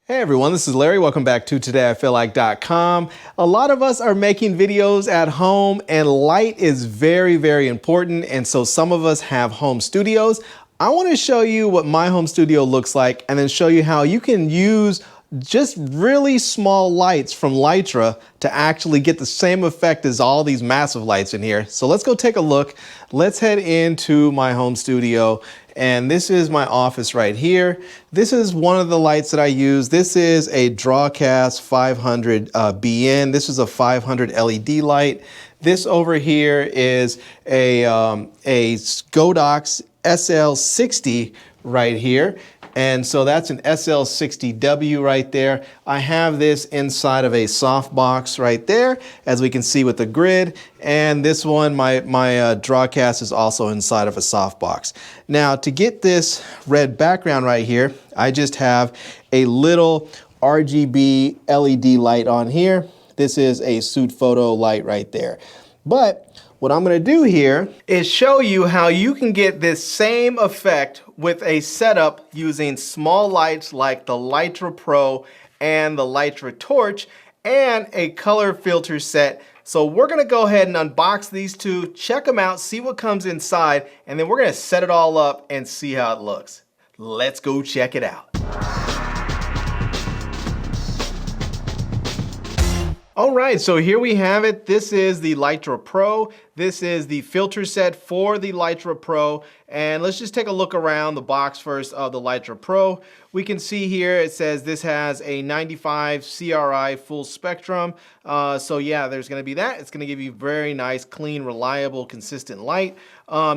Hey everyone, this is Larry. Welcome back to TodayIFeelLike.com. A lot of us are making videos at home and light is very, very important. And so some of us have home studios. I want to show you what my home studio looks like and then show you how you can use just really small lights from Lytra to actually get the same effect as all these massive lights in here. So let's go take a look. Let's head into my home studio. And this is my office right here. This is one of the lights that I use. This is a Drawcast 500 BN. This is a 500 LED light. This over here is a Godox SL60 right here. And so that's an SL60W right there. I have this inside of a softbox right there, as we can see with the grid. And this one, my Drawcast is also inside of a softbox. Now, to get this red background right here, I just have a little RGB LED light on here. This is a suit photo light right there. But what I'm going to do here is show you how you can get this same effect with a setup using small lights like the Lytro Pro and the Lytro Torch and a color filter set. So we're going to go ahead and unbox these two, check them out, see what comes inside, and then we're going to set it all up and see how it looks. Let's go check it out. All right, so here we have it. This is the Lytro Pro. This is the filter set for the Lytro Pro. And let's just take a look around the box first of the Lytro Pro. We can see here it says this has a 95 CRI full spectrum. So yeah, there's gonna be that. It's gonna give you very nice, clean, reliable, consistent light.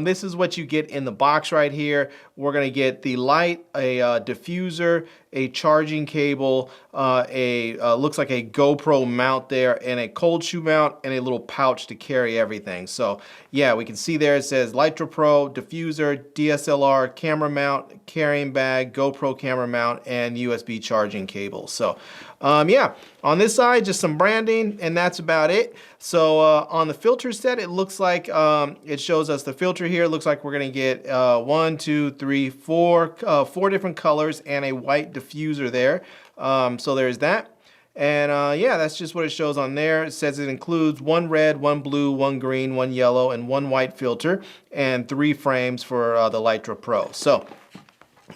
This is what you get in the box right here. We're gonna get the light, a diffuser, a charging cable, looks like a GoPro mount there, and a cold shoe mount, and a little pouch to carry everything. So yeah, we can see there it says Lytro Pro, diffuser, DSLR camera mount, carrying bag, GoPro camera mount, and USB charging cable. So yeah, on this side, just some branding, and that's about it. So on the filter set, it looks like it shows us the filter here. It looks like we're gonna get 1, 2, 3, 4, 4 different colors and a white diffuser there. So there's that. And yeah, that's just what it shows on there. It says it includes 1 red, 1 blue, 1 green, 1 yellow, and 1 white filter, and 3 frames for the Lytro Pro. So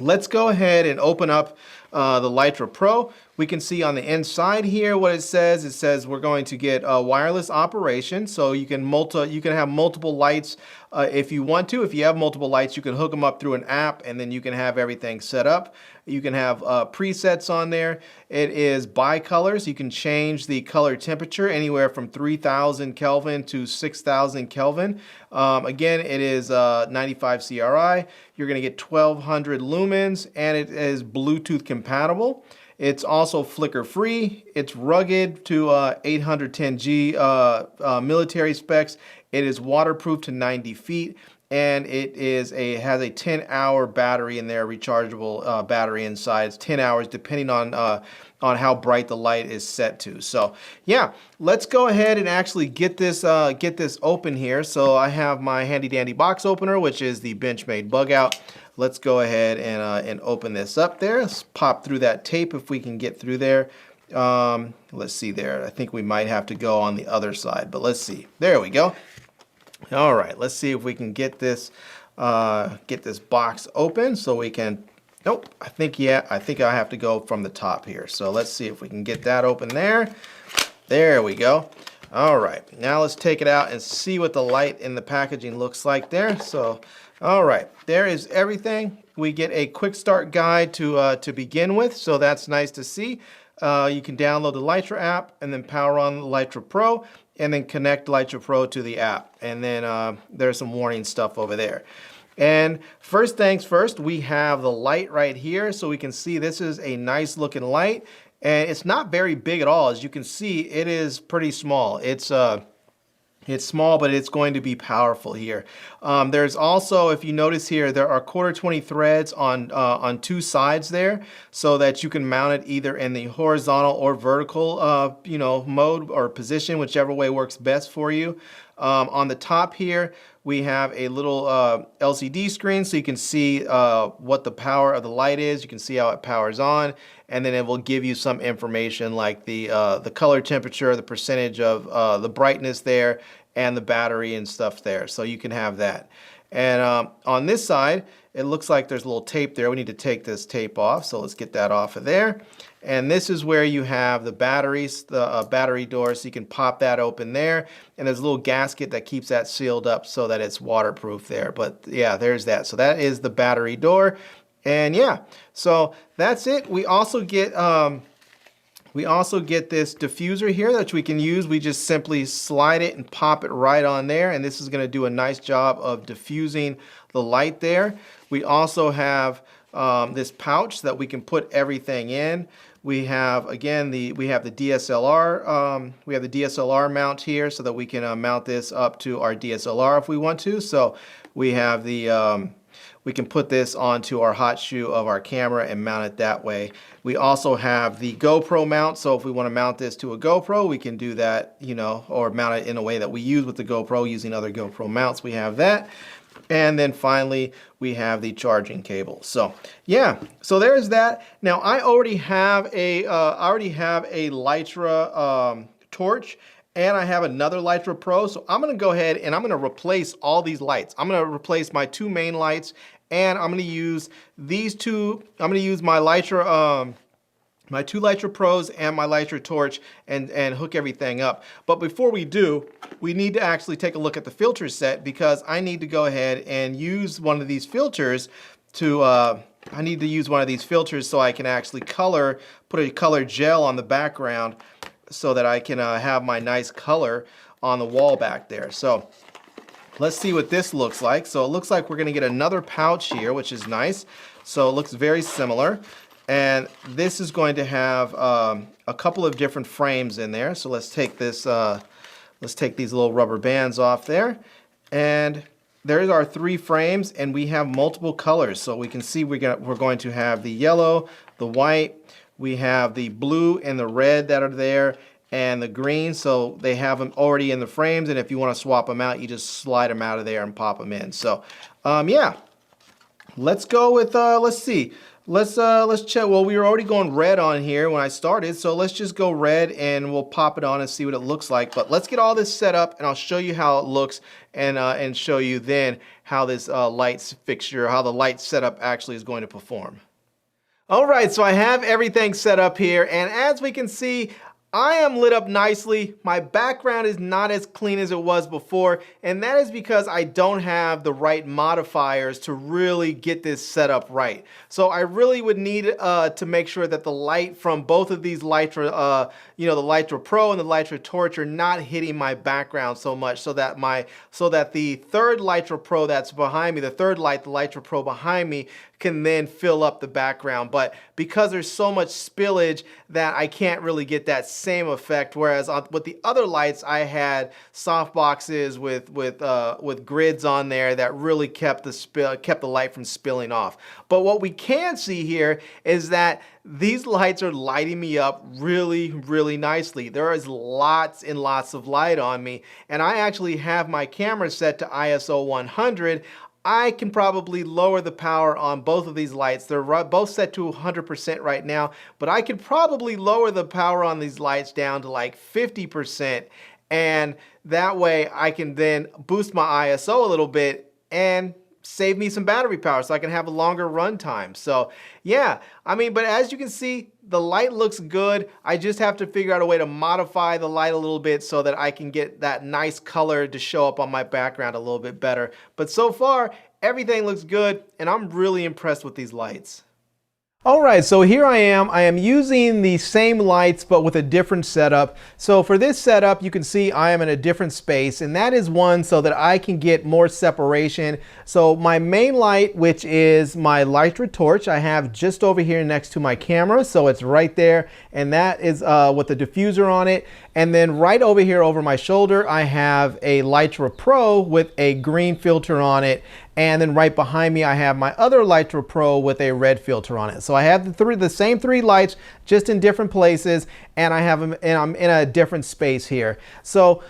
let's go ahead and open up the Lytro Pro. We can see on the inside here what it says. It says we're going to get a wireless operation, so you can have multiple lights if you want to. If you have multiple lights, you can hook them up through an app, and then you can have everything set up. You can have presets on there. It is bicolors. You can change the color temperature anywhere from 3,000 Kelvin to 6,000 Kelvin. Again, it is 95 CRI. You're going to get 1,200 lumens, and it is Bluetooth compatible. It's also flicker free. It's rugged to 810G military specs. It is waterproof to 90 feet. And it has a 10-hour battery in there, rechargeable battery inside. It's 10 hours depending on how bright the light is set to. So yeah, let's go ahead and actually get this open here. So I have my handy dandy box opener, which is the Benchmade bug out. Let's go ahead and open this up there. Let's pop through that tape if we can get through there. Let's see there. I think we might have to go on the other side, but let's see. There we go. All right, let's see if we can get this box open so we can. Nope, I think I have to go from the top here. So let's see if we can get that open there. There we go. All right, now let's take it out and see what the light in the packaging looks like there. So, all right, there is everything. We get a quick start guide to begin with, so that's nice to see. You can download the Lytro app and then power on the Lytro Pro and then connect Lytro Pro to the app. And then there's some warning stuff over there. And first things first, we have the light right here. So we can see this is a nice looking light. And it's not very big at all. As you can see, it is pretty small. It's small, but it's going to be powerful here. There's also, if you notice here, there are 1/4 threads on 2 sides there, so that you can mount it either in the horizontal or vertical, mode or position, whichever way works best for you. On the top here, we have a little LCD screen so you can see what the power of the light is. You can see how it powers on, and then it will give you some information like the color temperature, the percentage of the brightness there, and the battery and stuff there. So you can have that. And on this side, it looks like there's a little tape there. We need to take this tape off, so let's get that off of there. And this is where you have the batteries, the battery door, so you can pop that open there. And there's a little gasket that keeps that sealed up so that it's waterproof there. But yeah, there's that. So that is the battery door. And yeah, so that's it. We also get this diffuser here that we can use. We just simply slide it and pop it right on there, and this is going to do a nice job of diffusing the light there. We also have this pouch that we can put everything in. We have again we have the DSLR mount here so that we can mount this up to our DSLR if we want to. So we have the we can put this onto our hot shoe of our camera and mount it that way. We also have the GoPro mount, so if we want to mount this to a GoPro, we can do that, you know, or mount it in a way that we use with the GoPro using other GoPro mounts. We have that. And then finally, we have the charging cable. So yeah, so there's that. Now I already have a Lytra torch, and I have another Lytra Pro. So I'm going to go ahead and I'm going to replace all these lights. I'm going to replace my two main lights, and I'm going to use these two. I'm going to use my Lytra, my two Lytra Pros and my Lytra torch and hook everything up. But before we do, we need to actually take a look at the filter set, because I need to go ahead and use one of these filters to, I need to use one of these filters so I can actually put a color gel on the background so that I can have my nice color on the wall back there. So let's see what this looks like. So it looks like we're gonna get another pouch here, which is nice. So it looks very similar. And this is going to have a couple of different frames in there. So let's take this, let's take these little rubber bands off there. And there's our three frames, and we have multiple colors. So we can see we're going to have the yellow, the white, we have the blue and the red that are there, and the green. So they have them already in the frames, and if you want to swap them out, you just slide them out of there and pop them in. So yeah, let's go with, let's see. Let's check. Well, we were already going red on here when I started, so let's just go red and we'll pop it on and see what it looks like. But let's get all this set up, and I'll show you how it looks, and show you then how this lights fixture, how the light setup actually is going to perform. All right, so I have everything set up here, and as we can see, I am lit up nicely. My background is not as clean as it was before, and that is because I don't have the right modifiers to really get this set up right. So I really would need to make sure that the light from both of these Lytra, you know, the Lytra Pro and the Lytra Torch are not hitting my background so much, so that the third Lytra Pro that's behind me, the third light, the Lytra Pro behind me, can then fill up the background. But because there's so much spillage that I can't really get that same effect, whereas with the other lights I had soft boxes with grids on there that really kept the light from spilling off. But what we can see here is that these lights are lighting me up really, really nicely. There is lots and lots of light on me, and I actually have my camera set to ISO 100. I can probably lower the power on both of these lights. They're both set to 100% right now, but I could probably lower the power on these lights down to like 50%, and that way I can then boost my ISO a little bit and save me some battery power so I can have a longer run time. So yeah, I mean, but as you can see, the light looks good. I just have to figure out a way to modify the light a little bit so that I can get that nice color to show up on my background a little bit better. But so far, everything looks good, and I'm really impressed with these lights. Alright, so here I am using the same lights but with a different setup. So for this setup, you can see I am in a different space, and that is one so that I can get more separation. So my main light, which is my Lytra torch, I have just over here next to my camera, so it's right there, and that is with the diffuser on it. And then right over here over my shoulder, I have a Lytra Pro with a green filter on it. And then right behind me, I have my other Lytra Pro with a red filter on it. So I have the same three lights, just in different places, and I have them, and I'm in a different space here. So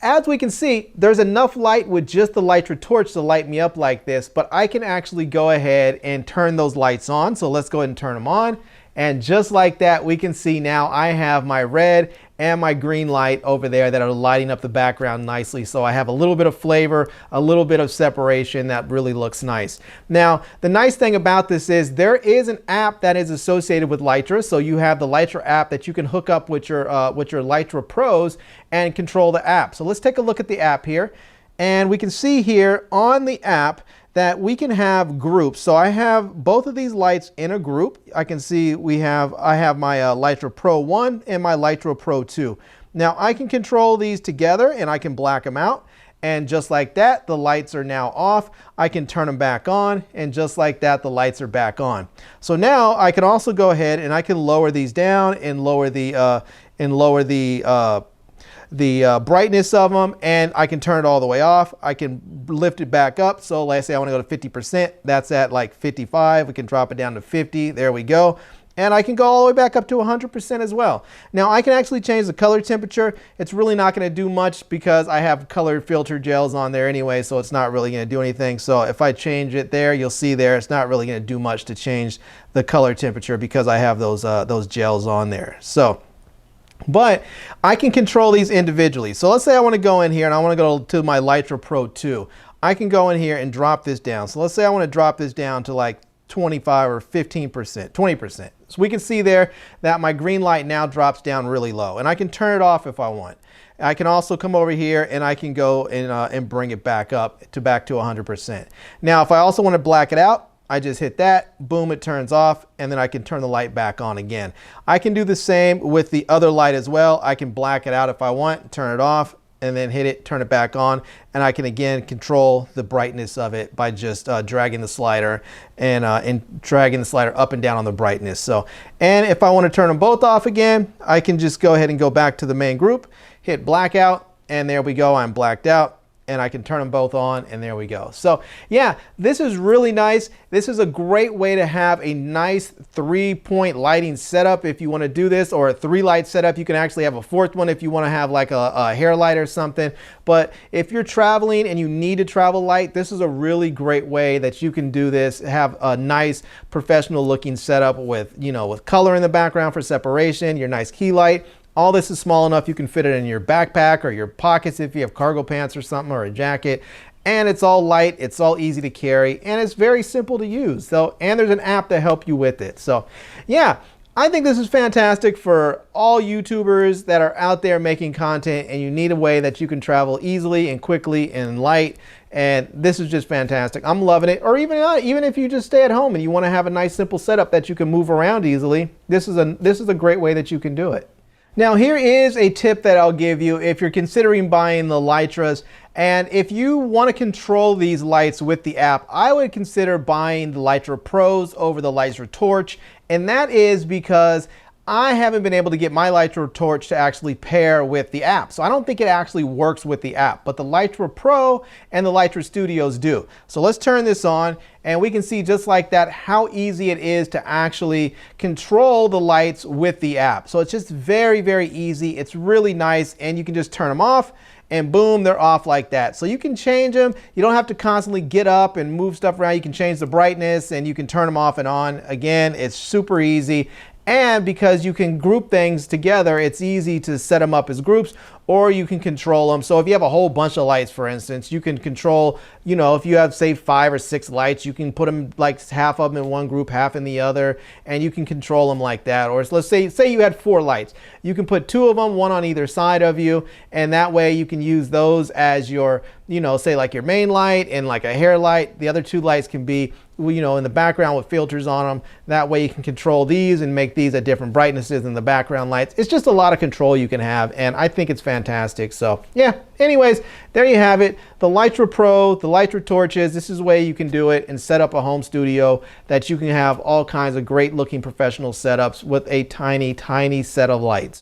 as we can see, there's enough light with just the Lytro torch to light me up like this, but I can actually go ahead and turn those lights on. So let's go ahead and turn them on. And just like that, we can see now I have my red and my green light over there that are lighting up the background nicely. So I have a little bit of flavor, a little bit of separation that really looks nice. Now, the nice thing about this is there is an app that is associated with Lytro. So you have the Lytro app that you can hook up with your Lytro Pros and control the app. So let's take a look at the app here. And we can see here on the app that we can have groups. So I have both of these lights in a group. I can see I have my Lytro Pro 1 and my Lytro Pro 2. Now I can control these together and I can black them out. And just like that, the lights are now off. I can turn them back on, and just like that, the lights are back on. So now I can also go ahead and I can lower these down and lower the brightness of them, and I can turn it all the way off. I can lift it back up. So let's say I want to go to 50%. That's at like 55. We can drop it down to 50. There we go. And I can go all the way back up to 100% as well. Now I can actually change the color temperature. It's really not going to do much because I have colored filter gels on there anyway, so it's not really going to do anything. So if I change it there, you'll see there, it's not really going to do much to change the color temperature because I have those gels on there. So, but I can control these individually. So let's say I want to go in here and I want to go to my Lytro Pro 2. I can go in here and drop this down. So let's say I want to drop this down to like 25 or 15%, 20%. So we can see there that my green light now drops down really low, and I can turn it off if I want. I can also come over here and I can go and bring it back up to 100%. Now, if I also want to black it out, I just hit that, boom, it turns off, and then I can turn the light back on again. I can do the same with the other light as well. I can black it out if I want, turn it off, and then hit it, turn it back on, and I can again control the brightness of it by just dragging the slider and dragging the slider up and down on the brightness. So, and if I want to turn them both off again, I can just go ahead and go back to the main group, hit blackout, and there we go, I'm blacked out. And I can turn them both on, and there we go. So yeah, this is really nice. This is a great way to have a nice 3-point lighting setup if you want to do this, or a 3-light setup. You can actually have a 4th one if you want to have like a hair light or something. But if you're traveling and you need a travel light, this is a really great way that you can do this, have a nice professional looking setup with, you know, with color in the background for separation, your nice key light. All this is small enough you can fit it in your backpack or your pockets if you have cargo pants or something, or a jacket. And it's all light, it's all easy to carry, and it's very simple to use. So, and there's an app to help you with it. So yeah, I think this is fantastic for all YouTubers that are out there making content and you need a way that you can travel easily and quickly and light. And this is just fantastic. I'm loving it. Or even if you just stay at home and you want to have a nice simple setup that you can move around easily, this is a great way that you can do it. Now here is a tip that I'll give you if you're considering buying the Lytros, and if you want to control these lights with the app, I would consider buying the Lytro Pros over the Lytro Torch, and that is because I haven't been able to get my Lytro Torch to actually pair with the app. So I don't think it actually works with the app, but the Lytro Pro and the Lytro Studios do. So let's turn this on and we can see just like that how easy it is to actually control the lights with the app. So it's just very, very easy. It's really nice, and you can just turn them off and boom, they're off like that. So you can change them. You don't have to constantly get up and move stuff around. You can change the brightness and you can turn them off and on. Again, it's super easy. And because you can group things together, it's easy to set them up as groups, or you can control them. So if you have a whole bunch of lights, for instance, you can control, you know, if you have say 5 or 6 lights, you can put them like half of them in one group, half in the other, and you can control them like that. Or let's say you had 4 lights, you can put 2 of them, 1 on either side of you, and that way you can use those as your, you know, say like your main light and like a hair light. The other 2 lights can be, you know, in the background with filters on them. That way you can control these and make these at different brightnesses in the background lights. It's just a lot of control you can have, and I think it's fantastic. So yeah, anyways, there you have it. The Lytro Pro, the Lytro torches, this is the way you can do it and set up a home studio that you can have all kinds of great looking professional setups with a tiny, tiny set of lights.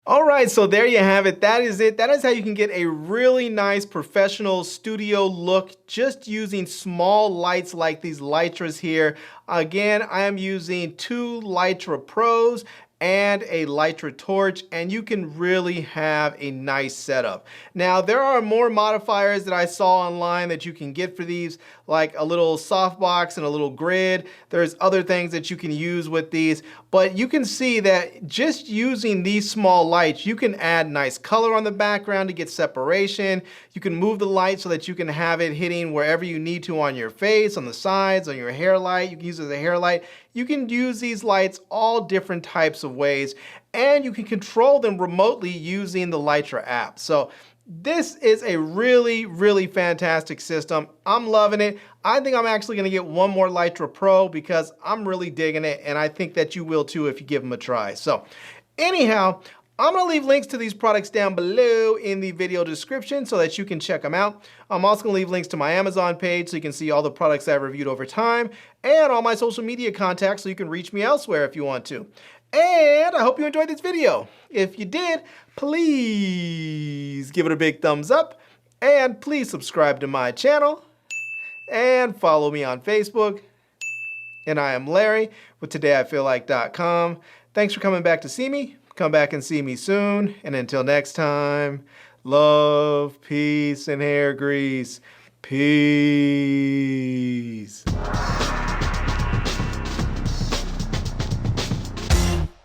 All right, so there you have it. That is it. That is how you can get a really nice professional studio look just using small lights like these Lytros here. Again, I am using 2 Lytro Pros and a Lytra torch, and you can really have a nice setup. Now, there are more modifiers that I saw online that you can get for these, like a little softbox and a little grid. There's other things that you can use with these, but you can see that just using these small lights, you can add nice color on the background to get separation. You can move the light so that you can have it hitting wherever you need to on your face, on the sides, on your hair light. You can use it as a hair light. You can use these lights all different types of ways, and you can control them remotely using the Lytra app. So this is a really, really fantastic system. I'm loving it. I think I'm actually going to get one more Lytra Pro because I'm really digging it, and I think that you will too if you give them a try. So anyhow, I'm going to leave links to these products down below in the video description so that you can check them out. I'm also going to leave links to my Amazon page so you can see all the products I've reviewed over time, and all my social media contacts so you can reach me elsewhere if you want to. And I hope you enjoyed this video. If you did, please give it a big thumbs up, and please subscribe to my channel, and follow me on Facebook. And I am Larry with TodayIFeelLike.com. Thanks for coming back to see me. Come back and see me soon. And until next time, love, peace, and hair grease. Peace.